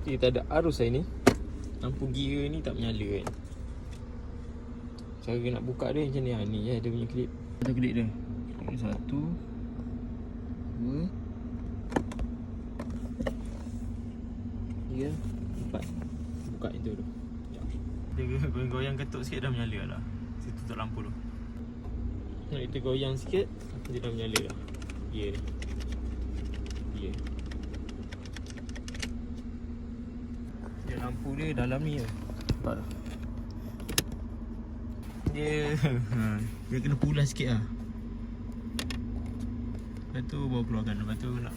Kita ada arus hari ni. Lampu gear ni tak menyala kan. Cara nak buka dia macam ni lah. Ni dia punya klip. Kita klik dia. Klik 1 2 3 4. Buka itu dulu. Dia goyang ketuk sikit dah menyala lah. Situ tutup lampu tu. Nak kita goyang sikit, dia dah menyala dah. Gear ni. Gear. Dia lampu dia dalam ni je. Nampak tak? Dia kena pulas sikit lah. Lepas tu baru keluarkan. Lepas tu nak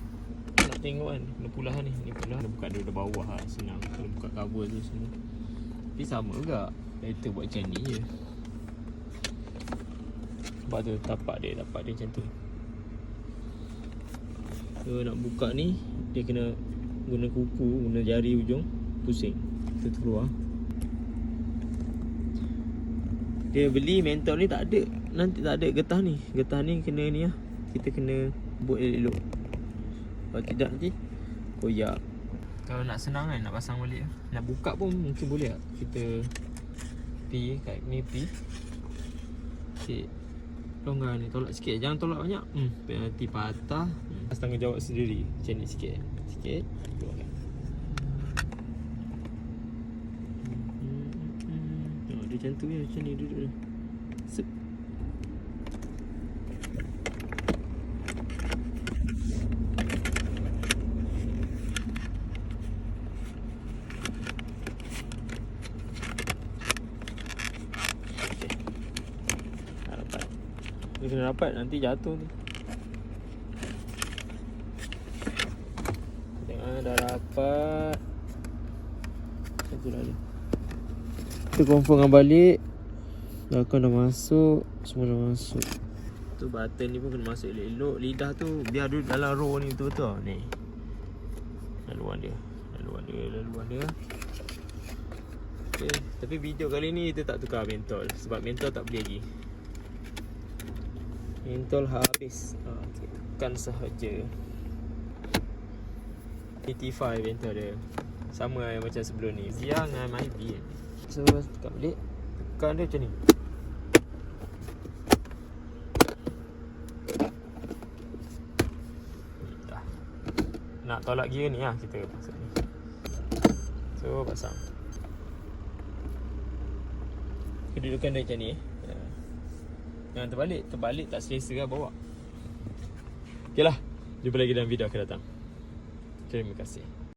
tengok kan. Kena pulas ni. Ni pulas. Kena buka daripada bawah lah. Senang. Kena buka cover tu semua. Tapi sama juga. Kita buat macam ni je. Nampak tu tapak dia macam tu. So nak buka ni, dia kena guna kuku, guna jari ujung. Pusing. Kita keluar. Dia beli mentol ni tak ada. Nanti tak ada getah ni. Getah ni kena ni lah. Kita kena buat elok-elok. Kalau tidak nanti koyak. Kalau nak senang kan, nak pasang balik, nak buka pun mungkin boleh tak? Kita pi kat ni pi. Sikit longgar ni, tolak sikit. Jangan tolak banyak. Nanti patah. Tanggungjawab sendiri. Macam ni sikit. Sikit. Keluarkan. Dia macam tu je. Macam ni duduk dia. Sep. Dia kena rapat, nanti jatuh tu. Tengok dah rapat. Satu lagi. Kita confirm balik. Belakang dah masuk. Semua dah masuk. Tu button ni pun kena masuk elok-elok. Lidah tu biar duduk dalam row ni betul-betul. Ni laluan dia. Okay. Tapi video kali ni kita tak tukar mentol. Sebab mentol tak beli lagi. Mentol habis. Tekan sahaja. 85 mentol dia. Sama macam sebelum ni. Ziang dengan MIB. So tekan balik. Tekan dia macam ni. Dah. Nak tolak gear ni lah kita pasang ni. So pasang. Kedudukan dia macam ni. Jangan terbalik tak selesa lah bawa. Ok lah, jumpa lagi dalam video akan datang. Terima kasih.